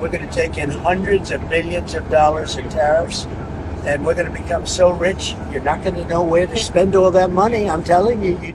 we're going to take in hundreds of millions of dollars in tariffs, and we're going to become so rich, you're not going to know where to spend all that money. I'm telling you.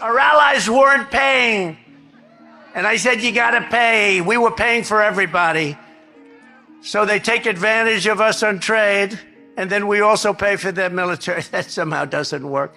Our allies weren't paying. And I said, you gotta pay. We were paying for everybody. So they take advantage of us on trade, and then we also pay for their military. That somehow doesn't work.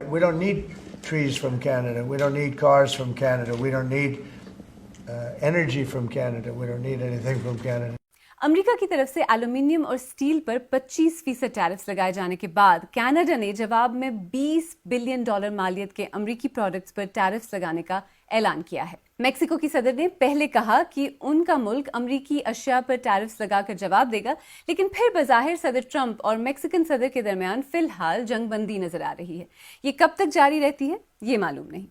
We don't need trees from Canada. We don't need cars from Canada. We don't need energy from Canada. We don't need anything from Canada. امریکہ کی طرف سے aluminium اور steel پر 25% ٹیرفز لگائے جانے کے بعد Canada نے جواب میں $20 بلین مالیت کے امریکی پروڈکٹس پر ٹیرفز لگانے کا اعلان کیا ہے۔ میکسیکو کی صدر نے پہلے کہا کہ ان کا ملک امریکی اشیاء پر ٹیرفز لگا کر جواب دے گا، لیکن پھر بظاہر صدر ٹرمپ اور میکسیکن صدر کے درمیان فی الحال جنگ بندی نظر آ رہی ہے۔ یہ کب تک جاری رہتی ہے یہ معلوم نہیں۔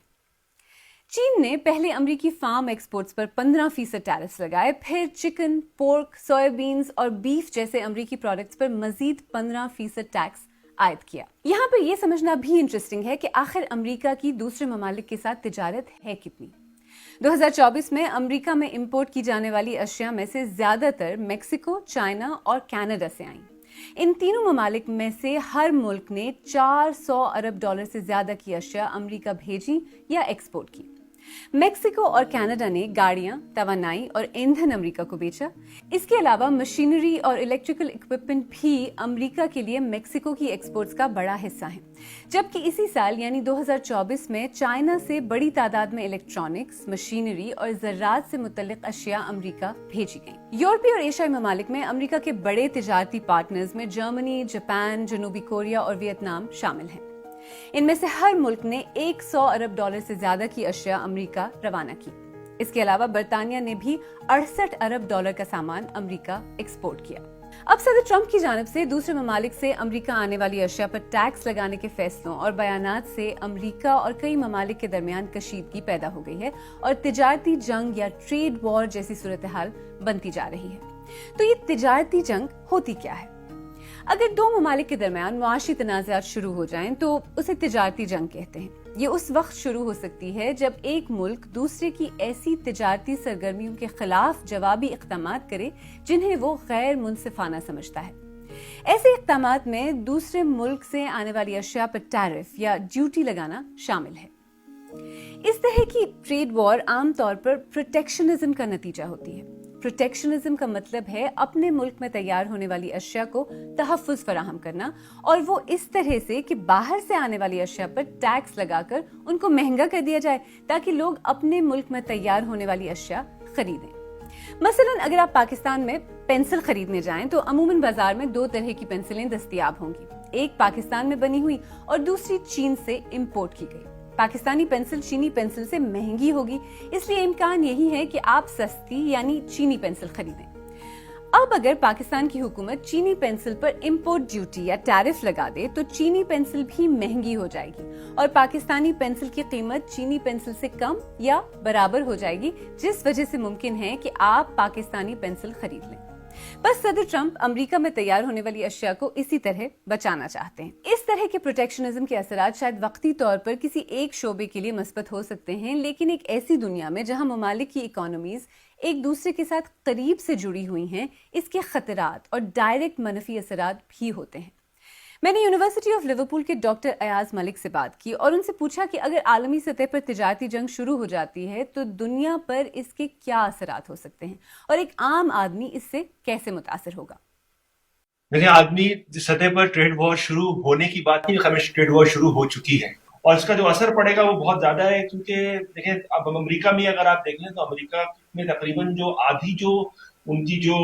چین نے پہلے امریکی فارم ایکسپورٹس پر 15% ٹیرفز لگائے، پھر چکن، پورک، سویا بینز اور بیف جیسے امریکی پروڈکٹس پر مزید 15% ٹیکس عائد کیا۔ یہاں پر یہ سمجھنا بھی انٹرسٹنگ ہے کہ آخر امریکہ کی دوسرے ممالک کے ساتھ تجارت ہے کتنی۔ 2024 میں امریکہ میں امپورٹ کی جانے والی اشیاء میں سے زیادہ تر میکسیکو، چائنا اور کینیڈا سے آئیں۔ ان تینوں ممالک میں سے ہر ملک نے $400 ارب سے زیادہ کی اشیاء امریکہ بھیجی یا ایکسپورٹ کی۔ میکسیکو اور کینیڈا نے گاڑیاں، توانائی اور ایندھن امریکہ کو بیچا۔ اس کے علاوہ مشینری اور الیکٹریکل اکوپمنٹ بھی امریکہ کے لیے میکسیکو کی ایکسپورٹس کا بڑا حصہ ہیں، جبکہ اسی سال یعنی 2024 میں چائنا سے بڑی تعداد میں الیکٹرانکس، مشینری اور زراعت سے متعلق اشیاء امریکہ بھیجی گئیں۔ یورپی اور ایشیائی ممالک میں امریکہ کے بڑے تجارتی پارٹنرز میں جرمنی، جاپان، جنوبی کوریا اور ویتنام شامل ہیں۔ ان میں سے ہر ملک نے $100 ارب سے زیادہ کی اشیاء امریکہ روانہ کی۔ اس کے علاوہ برطانیہ نے بھی $68 ارب کا سامان امریکہ ایکسپورٹ کیا۔ اب صدر ٹرمپ کی جانب سے دوسرے ممالک سے امریکہ آنے والی اشیاء پر ٹیکس لگانے کے فیصلوں اور بیانات سے امریکہ اور کئی ممالک کے درمیان کشیدگی پیدا ہو گئی ہے اور تجارتی جنگ یا ٹریڈ وار جیسی صورتحال بنتی جا رہی ہے۔ تو یہ تجارتی جنگ ہوتی کیا ہے؟ اگر دو ممالک کے درمیان معاشی تنازعات شروع ہو جائیں تو اسے تجارتی جنگ کہتے ہیں۔ یہ اس وقت شروع ہو سکتی ہے جب ایک ملک دوسرے کی ایسی تجارتی سرگرمیوں کے خلاف جوابی اقدامات کرے جنہیں وہ غیر منصفانہ سمجھتا ہے۔ ایسے اقدامات میں دوسرے ملک سے آنے والی اشیاء پر ٹیرف یا ڈیوٹی لگانا شامل ہے۔ اس طرح کی ٹریڈ وار عام طور پر پروٹیکشنزم کا نتیجہ ہوتی ہے۔ پروٹیکشنزم کا مطلب ہے اپنے ملک میں تیار ہونے والی اشیاء کو تحفظ فراہم کرنا، اور وہ اس طرح سے کہ باہر سے آنے والی اشیاء پر ٹیکس لگا کر ان کو مہنگا کر دیا جائے تاکہ لوگ اپنے ملک میں تیار ہونے والی اشیاء خریدیں۔ مثلا اگر آپ پاکستان میں پینسل خریدنے جائیں تو عموماً بازار میں دو طرح کی پینسلیں دستیاب ہوں گی، ایک پاکستان میں بنی ہوئی اور دوسری چین سے امپورٹ کی گئی۔ پاکستانی پینسل چینی پینسل سے مہنگی ہوگی، اس لیے امکان یہی ہے کہ آپ سستی یعنی چینی پینسل خریدیں۔ اب اگر پاکستان کی حکومت چینی پینسل پر امپورٹ ڈیوٹی یا ٹیرف لگا دے تو چینی پینسل بھی مہنگی ہو جائے گی اور پاکستانی پینسل کی قیمت چینی پینسل سے کم یا برابر ہو جائے گی، جس وجہ سے ممکن ہے کہ آپ پاکستانی پینسل خرید لیں۔ بس صدر ٹرمپ امریکہ میں تیار ہونے والی اشیاء کو اسی طرح بچانا چاہتے ہیں۔ اس طرح کے پروٹیکشنزم کے اثرات شاید وقتی طور پر کسی ایک شعبے کے لیے مثبت ہو سکتے ہیں، لیکن ایک ایسی دنیا میں جہاں ممالک کی اکانومیز ایک دوسرے کے ساتھ قریب سے جڑی ہوئی ہیں، اس کے خطرات اور ڈائریکٹ منفی اثرات بھی ہوتے ہیں۔ میں نے یونیورسٹی آف لیورپول کے ڈاکٹر ایاز ملک سے بات کی اور ان سے پوچھا کہ اگر عالمی سطح پر تجارتی جنگ شروع ہو جاتی ہے تو دنیا پر اس کے کیا اثرات ہو سکتے ہیں اور ایک عام آدمی اس سے کیسے متاثر ہوگا۔ دیکھیں، عالمی سطح پر ٹریڈ وار شروع ہونے کی بات نہیں، ہمیشہ ٹریڈ وار شروع ہو چکی ہے اور اس کا جو اثر پڑے گا وہ بہت زیادہ ہے، کیونکہ دیکھیں اب امریکہ میں اگر آپ دیکھ لیں تو امریکہ میں تقریباً جو آدھی جو ان کی جو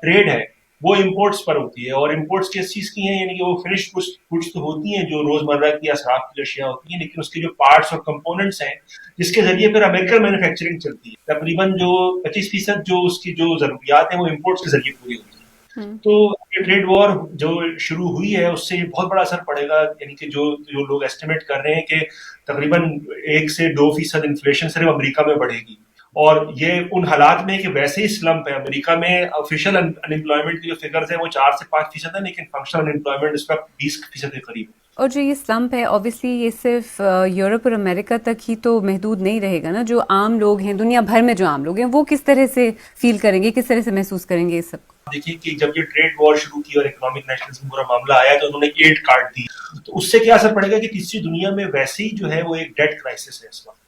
ٹریڈ ہے وہ امپورٹس پر ہوتی ہے، اور امپورٹس کس چیز کی ہیں، یعنی کہ وہ فنش گڈس تو ہوتی ہیں جو روزمرہ کی اثرات کی اشیاء ہوتی ہیں، لیکن اس کے جو پارٹس اور کمپوننٹس ہیں جس کے ذریعے پھر امریکن مینوفیکچرنگ چلتی ہے، تقریباً جو 25% جو اس کی جو ضروریات ہیں وہ امپورٹس کے ذریعے پوری ہوتی ہیں۔ تو یہ ٹریڈ وار جو شروع ہوئی ہے اس سے بہت بڑا اثر پڑے گا، یعنی کہ جو لوگ ایسٹیمیٹ کر رہے ہیں کہ تقریباً 1 سے 2% انفلیشن صرف امریکہ میں بڑھے گی، اور یہ ان حالات میں کہ ویسے ہی سلمپ ہے۔ امریکہ میں آفیشیل انپلائمنٹ کی جو فگرز ہیں وہ 4 سے 5% ہیں، لیکن فنکشنل انپلائمنٹ اس وقت 20% کے قریب ہے۔ اور جو یہ سلمپ ہے اوبیسلی یہ صرف یورپ اور امریکہ تک ہی تو محدود نہیں رہے گا نا، جو عام لوگ ہیں دنیا بھر میں جو عام لوگ ہیں وہ کس طرح سے فیل کریں گے، کس طرح سے محسوس کریں گے اس سب کو؟ دیکھیے کہ جب یہ ٹریڈ وار شروع کی اور اکنامک نیشنلزم پورا معاملہ آیا تو انہوں نے ایڈ کاٹ دی، تو اس سے کیا اثر پڑے گا کہ تیسری دنیا میں ویسے ہی جو ہے وہ ایک ڈیٹ کرائسس ہے اس وقت،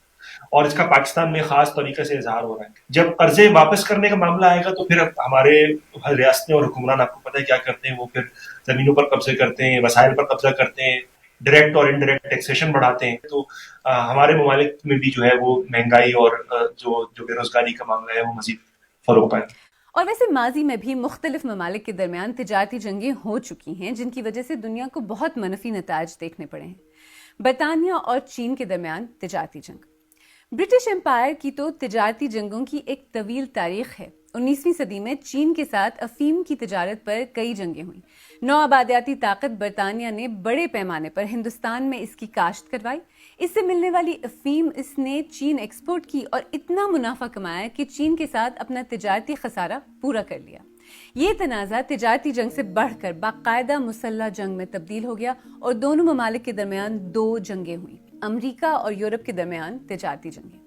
اور اس کا پاکستان میں خاص طریقے سے اظہار ہو رہا ہے۔ جب قرضے واپس کرنے کا معاملہ آئے گا تو پھر ہمارے ریاستیں اور حکمران آپ کو پتہ ہے کیا کرتے ہیں، وہ پھر زمینوں پر قبضے کرتے ہیں، وسائل پر قبضہ کرتے ہیں، ڈائریکٹ اور انڈائریکٹ ٹیکسیشن بڑھاتے ہیں۔ تو ہمارے ممالک میں بھی جو ہے وہ مہنگائی اور جو بے روزگاری کا معاملہ ہے وہ مزید فروغ پائے۔ اور ویسے ماضی میں بھی مختلف ممالک کے درمیان تجارتی جنگیں ہو چکی ہیں جن کی وجہ سے دنیا کو بہت منفی نتائج دیکھنے پڑے ہیں۔ برطانیہ اور چین کے درمیان تجارتی جنگ۔ برٹش امپائر کی تو تجارتی جنگوں کی ایک طویل تاریخ ہے۔ 19ویں صدی میں چین کے ساتھ افیم کی تجارت پر کئی جنگیں ہوئیں۔ نوآبادیاتی طاقت برطانیہ نے بڑے پیمانے پر ہندوستان میں اس کی کاشت کروائی۔ اس سے ملنے والی افیم اس نے چین ایکسپورٹ کی اور اتنا منافع کمایا کہ چین کے ساتھ اپنا تجارتی خسارہ پورا کر لیا۔ یہ تنازع تجارتی جنگ سے بڑھ کر باقاعدہ مسلح جنگ میں تبدیل ہو گیا اور دونوں ممالک کے درمیان 2 جنگیں ہوئیں، امریکہ اور یورپ کے درمیان تجارتی جنگیں۔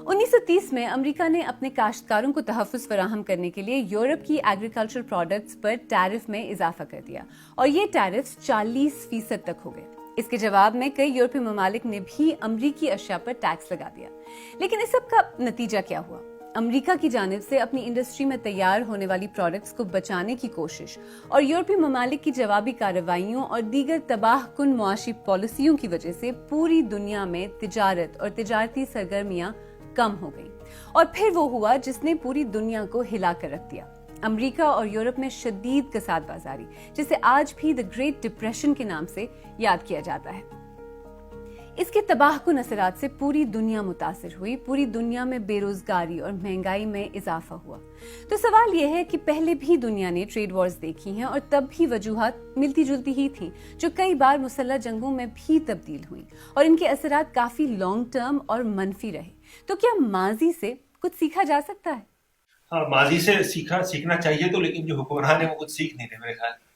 1930 میں امریکہ نے اپنے کاشتکاروں کو تحفظ فراہم کرنے کے لیے یورپ کی ایگریکلچر پروڈکٹس پر ٹیرف میں اضافہ کر دیا اور یہ ٹیرف 40% تک ہو گئے۔ اس کے جواب میں کئی یورپی ممالک نے بھی امریکی اشیاء پر ٹیکس لگا دیا۔ لیکن اس سب کا نتیجہ کیا ہوا؟ امریکہ کی جانب سے اپنی انڈسٹری میں تیار ہونے والی پروڈکٹس کو بچانے کی کوشش اور یورپی ممالک کی جوابی کارروائیوں اور دیگر تباہ کن معاشی پالیسیوں کی وجہ سے پوری دنیا میں تجارت اور تجارتی سرگرمیاں کم ہو گئیں۔ اور پھر وہ ہوا جس نے پوری دنیا کو ہلا کر رکھ دیا، امریکہ اور یورپ میں شدید کساد بازاری، جسے آج بھی دی گریٹ ڈپریشن کے نام سے یاد کیا جاتا ہے۔ اس کے تباہ کن اثرات سے پوری دنیا متاثر ہوئی، پوری دنیا میں بے روزگاری اور مہنگائی میں اضافہ ہوا۔ تو سوال یہ ہے کہ پہلے بھی دنیا نے ٹریڈ وارز دیکھی ہیں اور تب بھی وجوہات ملتی جلتی ہی تھیں، جو کئی بار مسلح جنگوں میں بھی تبدیل ہوئیں اور ان کے اثرات کافی لانگ ٹرم اور منفی رہے۔ تو کیا ماضی سے کچھ سیکھا جا سکتا ہے؟ ہاں، ماضی سے سیکھنا چاہیے تو، لیکن جو حکمران ہیں وہ کچھ سیکھ نہیں رہے میرے خیال میں،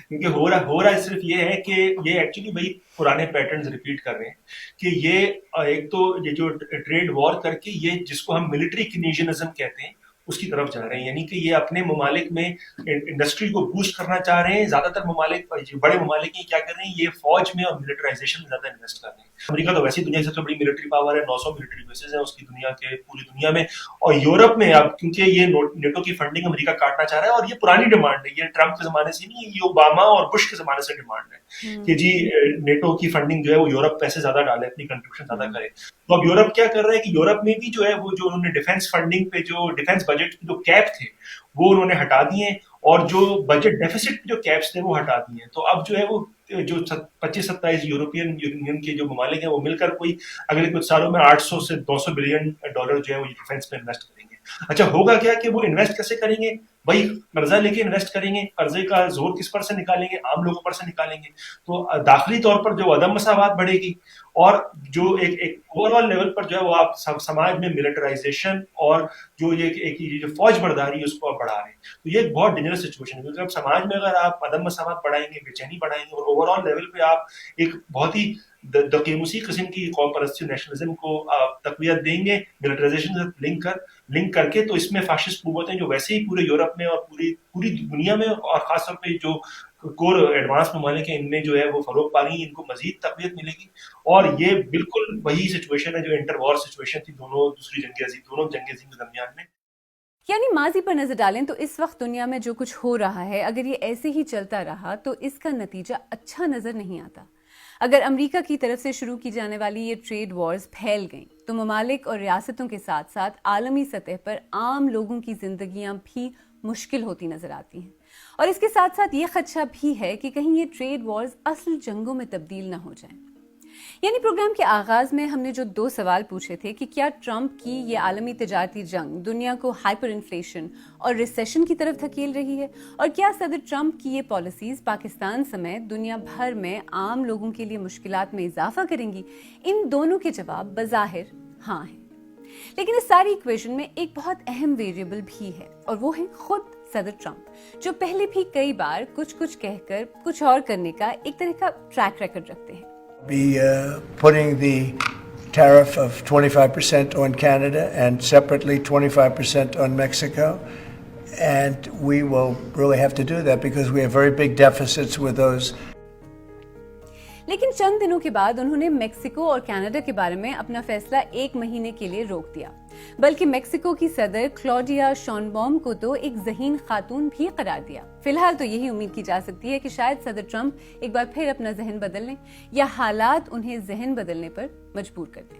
کیونکہ ہو رہا صرف یہ ہے کہ یہ ایکچولی وہی پرانے پیٹرنز ریپیٹ کر رہے ہیں کہ یہ ایک تو یہ جو ٹریڈ وار کر کے یہ جس کو ہم ملٹری کنیجنزم کہتے ہیں اس کی طرف جا رہے ہیں، یعنی کہ یہ اپنے ممالک میں انڈسٹری کو بوسٹ کرنا چاہ رہے ہیں۔ زیادہ تر ممالک، بڑے ممالک یہ کیا کر رہے ہیں، یہ فوج میں اور ملٹرائزیشن میں زیادہ انویسٹ کر رہے ہیں۔ امریکہ تو ویسی دنیا کی سب سے بڑی ملٹری پاور ہے، 900 ملٹری بیسز ہیں اس کی دنیا کے پوری دنیا میں، اور یورپ میں اب کیونکہ یہ نیٹو کی فنڈنگ امریکہ کاٹنا چاہ رہا ہے، اور یہ پرانی ڈیمانڈ ہے، یہ ٹرمپ کے زمانے سے نہیں، یہ اوباما اور بش کے زمانے سے ڈیمانڈ ہے کہ جی نیٹو کی فنڈنگ جو ہے وہ یورپ پیسے زیادہ ڈالے، اپنی کنٹریبیوشن زیادہ کرے۔ تو اب یورپ کیا کر رہا ہے کہ یورپ میں بھی جو ہے وہ جو انہوں نے ڈیفینس فنڈنگ پہ جو ڈیفینس بجٹ کی جو کیپ تھے وہ انہوں نے ہٹا دیے، اور جو بجٹ ڈیفیسٹ جو کیپس تھے وہ ہٹا دیے۔ تو اب جو ہے وہ جو 25-27 یورپین یونین کے جو ممالک ہیں وہ مل کر کوئی اگلے کچھ سالوں میں 800 سے 200 بلین ڈالر جو ہے وہ ڈیفینس میں انویسٹ کریں گے۔ اچھا ہوگا کیا کہ وہ انویسٹ کیسے کریں گے؟ بھائی قرضہ لے کے انویسٹ کریں گے، قرضے کا زور کس پر سے نکالیں گے؟ عام لوگوں پر سے نکالیں گے۔ تو داخلی طور پر جو عدم مساوات بڑھے گی، اور جو ایک اوور آل لیول پر جو ہے وہ آپ سماج میں ملٹرائزیشن اور جو یہ فوج برداری ہے اس کو آپ بڑھا رہے ہیں۔ تو یہ ایک بہت ڈینجرس سچویشن ہے، کیونکہ اب سماج میں اگر آپ عدم مساوات بڑھائیں گے، بے چینی بڑھائیں گے، اور اوور آل لیول پہ آپ ایک بہت ہی دقیموسی قسم کی قوم پرستی نیشنلزم کو تقویت دیں گے ملٹرائزیشن سے لنک کر کے، تو اس میں فاشسٹ قوتیں جو ویسے ہی پورے یورپ میں اور پوری دنیا میں اور خاص طور پہ جو کور ایڈوانس ممالک ہیں ان میں جو ہے وہ فروغ پا رہی ہیں، ان کو مزید تقویت ملے گی۔ اور یہ بالکل وہی سچویشن ہے جو انٹر وار سچویشن تھی دونوں جنگ عظیم کے درمیان میں۔ یعنی ماضی پر نظر ڈالیں تو اس وقت دنیا میں جو کچھ ہو رہا ہے، اگر یہ ایسے ہی چلتا رہا تو اس کا نتیجہ اچھا نظر نہیں آتا۔ اگر امریکہ کی طرف سے شروع کی جانے والی یہ ٹریڈ وارز پھیل گئیں تو ممالک اور ریاستوں کے ساتھ ساتھ عالمی سطح پر عام لوگوں کی زندگیاں بھی مشکل ہوتی نظر آتی ہیں، اور اس کے ساتھ ساتھ یہ خدشہ بھی ہے کہ کہیں یہ ٹریڈ وارز اصل جنگوں میں تبدیل نہ ہو جائیں۔ یعنی پروگرام کے آغاز میں ہم نے جو 2 سوال پوچھے تھے کہ کیا ٹرمپ کی یہ عالمی تجارتی جنگ دنیا کو ہائپر انفلیشن اور ریسیشن کی طرف دھکیل رہی ہے، اور کیا صدر ٹرمپ کی یہ پالیسیز پاکستان سمیت دنیا بھر میں عام لوگوں کے لیے مشکلات میں اضافہ کریں گی؟ ان دونوں کے جواب بظاہر ہاں ہیں، لیکن اس ساری ایکویشن میں ایک بہت اہم ویریبل بھی ہے، اور وہ ہے خود صدر ٹرمپ، جو پہلے بھی کئی بار کچھ کہہ کر کچھ اور کرنے کا ایک طرح کا ٹریک ریکارڈ رکھتے ہیں۔ Be putting the tariff of 25% on Canada and separately 25% on Mexico. And we will really have to do that because we have very big deficits with those. لیکن چند دنوں کے بعد انہوں نے میکسیکو اور کینیڈا کے بارے میں اپنا فیصلہ 1 مہینے کے لیے روک دیا، بلکہ میکسیکو کی صدر کلاڈیا شانبوم کو تو ایک ذہین خاتون بھی قرار دیا۔ فی الحال تو یہی امید کی جا سکتی ہے کہ شاید صدر ٹرمپ ایک بار پھر اپنا ذہن بدل لیں، یا حالات انہیں ذہن بدلنے پر مجبور کر دیں۔